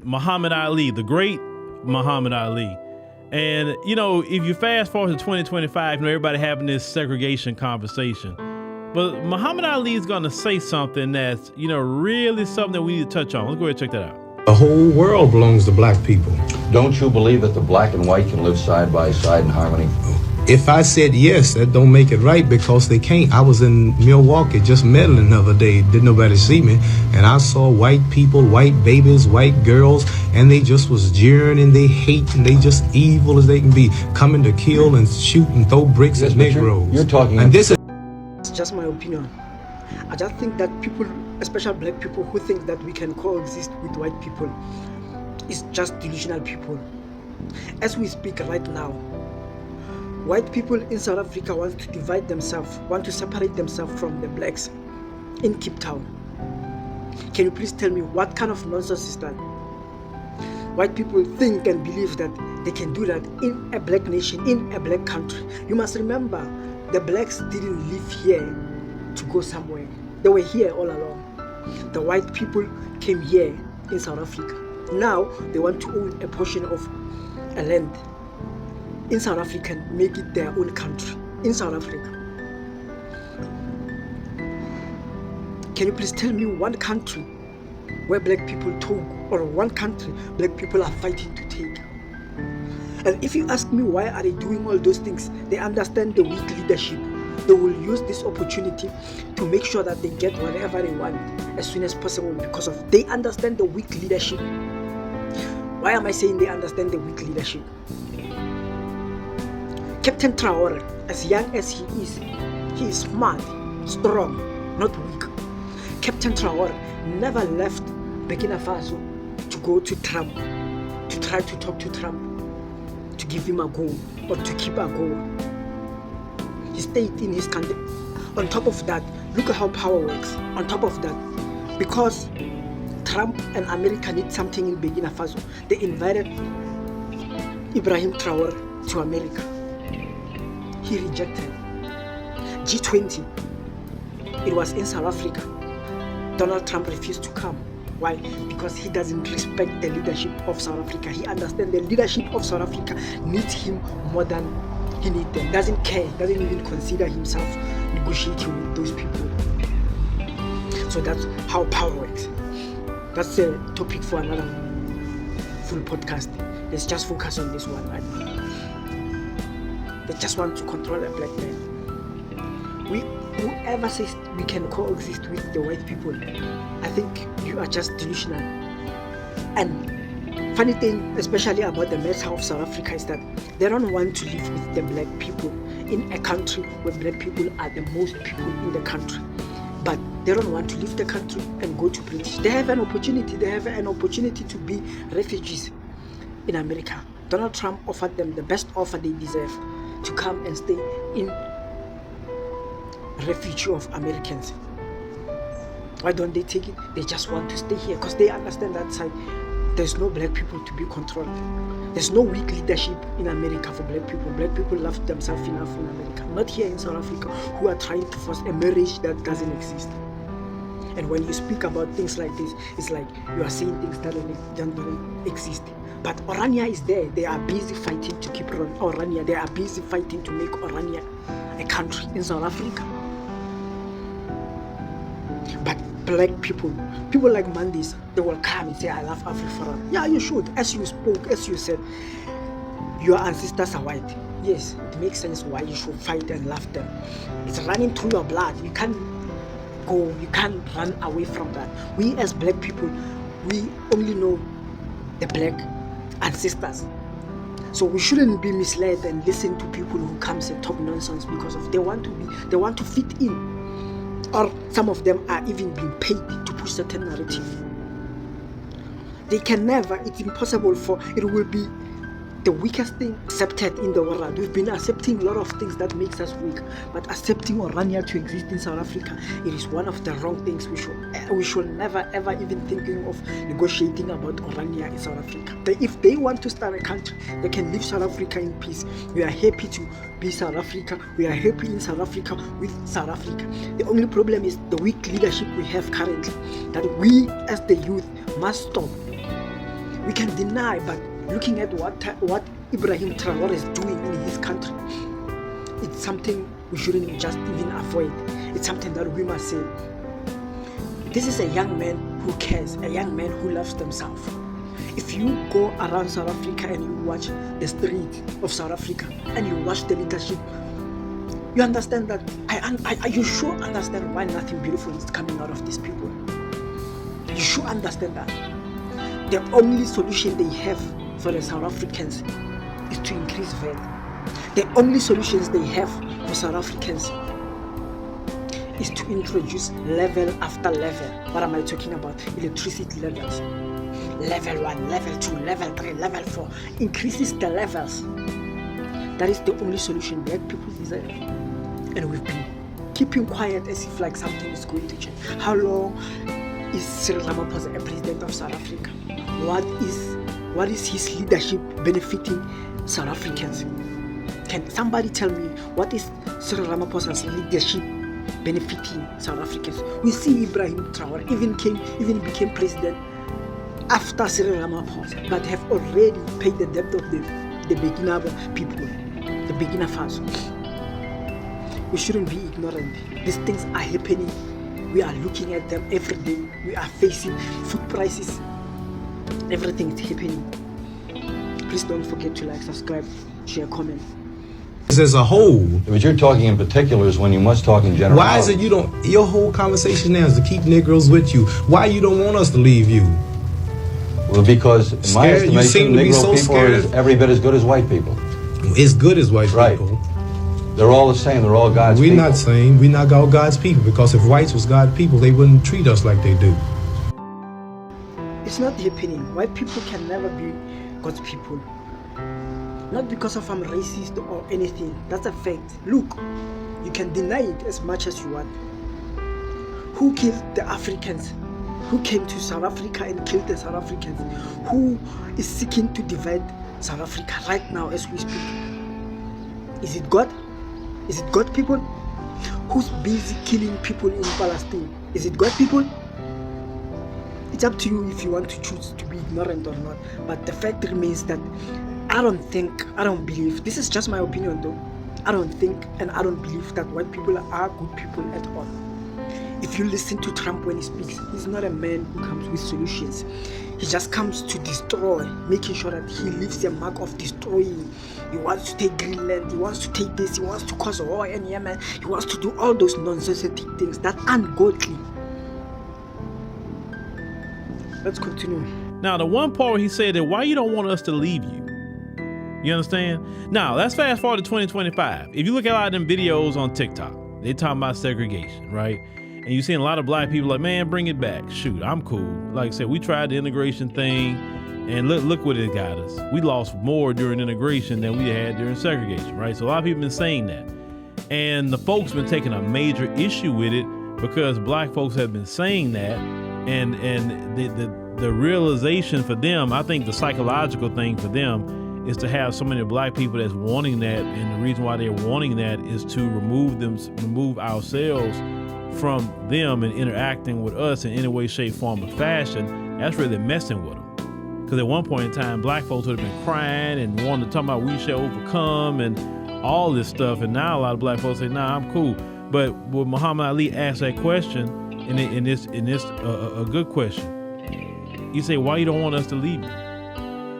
Muhammad Ali, the great Muhammad Ali. And, if you fast forward to 2025, everybody having this segregation conversation. But Muhammad Ali is going to say something that's, really something that we need to touch on. Let's go ahead and check that out. The whole world belongs to black people. Don't you believe that the black and white can live side by side in harmony? If I said yes, that don't make it right because they can't. I was in Milwaukee just meddling the other day. Didn't nobody see me. And I saw white people, white babies, white girls, and they just was jeering and they hate and they just evil as they can be, coming to kill and shoot and throw bricks at Negroes. You're talking. And this is... It's just my opinion. I just think that people, especially black people, who think that we can coexist with white people, is just delusional people. As we speak right now, white people in South Africa want to divide themselves, want to separate themselves from the blacks in Cape Town. Can you please tell me what kind of nonsense is that? White people think and believe that they can do that in a black nation, in a black country. You must remember, the blacks didn't live here to go somewhere. They were here all along. The white people came here in South Africa. Now they want to own a portion of a land in South Africa and make it their own country in South Africa. Can you please tell me one country where black people took, or one country black people are fighting to take? And if you ask me why are they doing all those things, they understand the weak leadership. They will use this opportunity to make sure that they get whatever they want as soon as possible because of they understand the weak leadership. Why am I saying they understand the weak leadership? Captain Traore, as young as he is smart, strong, not weak. Captain Traore never left Burkina Faso to go to Trump, to try to talk to Trump, to give him a go or to keep a go. He stayed in his country. On top of that, look at how power works. On top of that, because Trump and America need something in Burkina Faso, they invited Ibrahim Traore to America. He rejected. G20, it was in South Africa. Donald Trump refused to come. Why? Because he doesn't respect the leadership of South Africa. He understands the leadership of South Africa needs him more than he needs them. Doesn't care, doesn't even consider himself negotiating with those people. So that's how power works. That's a topic for another full podcast. Let's just focus on this one right now. They just want to control a black man. Whoever says we can coexist with the white people, I think you are just delusional. And funny thing, especially about the matter of South Africa, is that they don't want to live with the black people in a country where black people are the most people in the country. But they don't want to leave the country and go to British. They have an opportunity. They have an opportunity to be refugees in America. Donald Trump offered them the best offer they deserve, to come and stay in refuge of Americans. Why don't they take it? They just want to stay here because they understand that side there's no black people to be controlled. There's no weak leadership in America for black people. Black people love themselves enough in America, not here in South Africa, who are trying to force a marriage that doesn't exist. And when you speak about things like this, it's like you are saying things that don't exist. But Orania is there. They are busy fighting to keep Orania. They are busy fighting to make Orania a country in South Africa. But black people like Mandis, they will come and say, I love Africa. Yeah, you should. As you spoke, as you said, your ancestors are white. Yes, it makes sense why you should fight and love them. It's running through your blood. You can't run away from that. We as black people, we only know the black ancestors. So we shouldn't be misled and listen to people who comes and talk nonsense because of they want to fit in. Or some of them are even being paid to push certain narrative. They can never, it's impossible for, it will be the weakest thing accepted in the world. We've been accepting a lot of things that makes us weak, but accepting Orania to exist in South Africa, it is one of the wrong things. We should never ever even thinking of negotiating about Orania in South Africa. If they want to start a country, they can leave South Africa in peace. We are happy to be South Africa. We are happy in South Africa with South Africa. The only problem is the weak leadership we have currently, that we as the youth must stop. We can deny, but looking at what Ibrahim Traore is doing in his country, it's something we shouldn't just even avoid. It's something that we must say. This is a young man who cares, a young man who loves themselves. If you go around South Africa and you watch the street of South Africa and you watch the leadership, you understand that, you should understand why nothing beautiful is coming out of these people. You should understand that. The only solution they have for the South Africans is to increase VAT. The only solutions they have for South Africans is to introduce level after level. What am I talking about? Electricity levels. Level 1, level 2, level 3, level 4. Increases the levels. That is the only solution black people deserve. And we've been keeping quiet as if like something is going to change. How long is Cyril Ramaphosa a president of South Africa? What is his leadership benefiting South Africans? Can somebody tell me what is Cyril Ramaphosa's leadership benefiting South Africans? We see Ibrahim Traore even became president after Cyril Ramaphosa, but have already paid the debt of the beginner people, the beginner fans. We shouldn't be ignorant. These things are happening. We are looking at them every day. We are facing food prices. Everything is happening. Please don't forget to like, subscribe, share, comment. As a whole. But you're talking in particulars when you must talk in general. Why is it you don't, your whole conversation now is to keep Negroes with you. Why you don't want us to leave you? Well, because in my Scared? You seem estimation, to be Negro so people scared. are every bit as good as white people. As good as white Right. people. They're all the same. They're all God's We're people. not saying we're not all God's people, because if whites was God's people, they wouldn't treat us like they do. It's not the opinion. White people can never be God's people. Not because of I'm racist or anything. That's a fact. Look, you can deny it as much as you want. Who killed the Africans? Who came to South Africa and killed the South Africans? Who is seeking to divide South Africa right now as we speak? Is it God? Is it God people? Who's busy killing people in Palestine? Is it God people? It's up to you if you want to choose to be ignorant or not. But the fact remains that I don't believe, this is just my opinion though, I don't think and I don't believe that white people are good people at all. If you listen to Trump when he speaks, he's not a man who comes with solutions. He just comes to destroy, making sure that he leaves a mark of destroying. He wants to take Greenland, he wants to take this, he wants to cause war in Yemen, he wants to do all those nonsensical things that are ungodly. Let's continue. Now, the one part where he said that why you don't want us to leave you. You understand? Now, let's fast forward to 2025. If you look at a lot of them videos on TikTok, they talking about segregation, right? And you seeing a lot of black people like, man, bring it back. Shoot, I'm cool. Like I said, we tried the integration thing, and look what it got us. We lost more during integration than we had during segregation, right? So a lot of people been saying that. And the folks been taking a major issue with it because black folks have been saying that, and the realization for them, I think the psychological thing for them is to have so many black people that's wanting that, and the reason why they're wanting that is to remove ourselves from them and interacting with us in any way, shape, form, or fashion. That's really messing with them. Because at one point in time, black folks would have been crying and wanting to talk about we shall overcome and all this stuff, and now a lot of black folks say, nah, I'm cool. But when Muhammad Ali asked that question, and this a good question, you say, why you don't want us to leave you?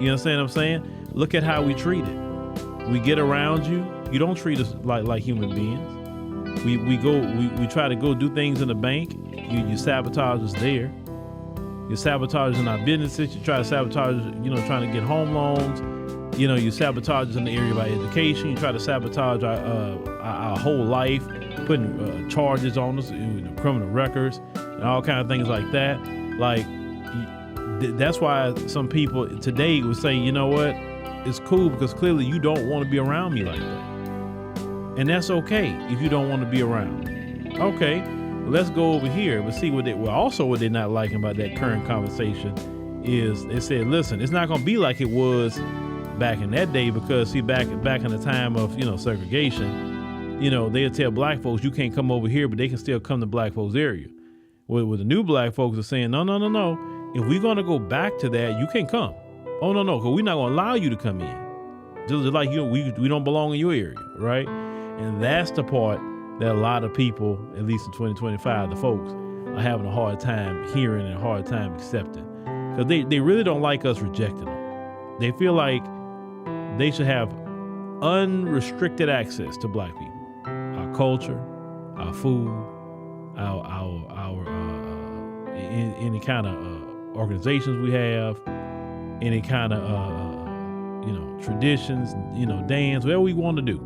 You understand what I'm saying? Look at how we treat it. We get around you. You don't treat us like human beings. We try to go do things in the bank. You sabotage us there. You sabotage us in our businesses. You try to sabotage us, trying to get home loans. You sabotage us in the area of our education. You try to sabotage our whole life, putting charges on us, criminal records, and all kind of things like that. Like, that's why some people today would say, you know what? It's cool because clearly you don't want to be around me like that. And that's okay if you don't want to be around. Okay, well, let's go over here. But see what they're not liking about that current conversation is they said, listen, it's not going to be like it was back in that day, because see, back in the time of, segregation, they'll tell black folks, you can't come over here, but they can still come to black folks area. With the new black folks are saying, no. If we're going to go back to that, you can't come. Oh no, because we're not gonna allow you to come in. Just like we don't belong in your area, right? And that's the part that a lot of people, at least in 2025, the folks are having a hard time hearing and a hard time accepting, because they really don't like us rejecting them. They feel like they should have unrestricted access to black people, our culture, our food, any kind of organizations we have, any kind of traditions, dance, whatever we want to do.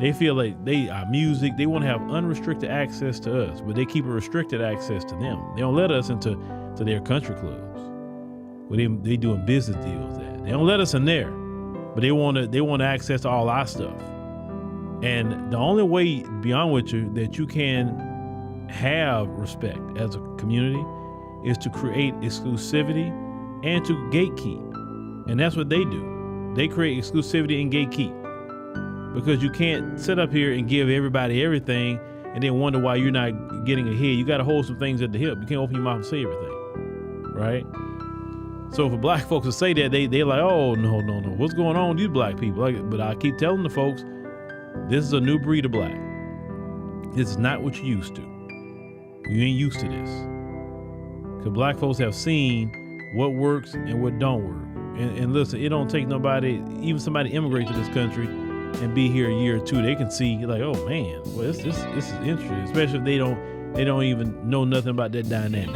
They feel like our music, they want to have unrestricted access to us, but they keep a restricted access to them. They don't let us into their country clubs where they doing business deals at. They don't let us in there, but they want access to all our stuff. And the only way, to be honest with you, that you can have respect as a community is to create exclusivity and to gatekeep. And that's what they do. They create exclusivity and gatekeep, because you can't sit up here and give everybody everything and then wonder why you're not getting ahead. You got to hold some things at the hip. You can't open your mouth and say everything, right? So for black folks to say that, they're like, oh, no, what's going on with these black people? But I keep telling the folks, this is a new breed of black. This is not what you used to. You ain't used to this. Because black folks have seen what works and what don't work. And listen, it don't take nobody, even somebody immigrate to this country and be here a year or two. They can see like, oh man, well this is interesting, especially if they don't even know nothing about that dynamic.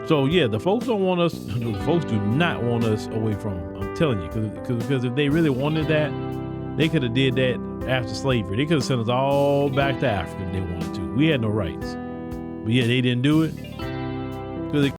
So yeah, the folks don't want us. The folks do not want us away from them. I'm telling you, because if they really wanted that, they could have did that after slavery. They could have sent us all back to Africa if they wanted to. We had no rights, but yeah, they didn't do it because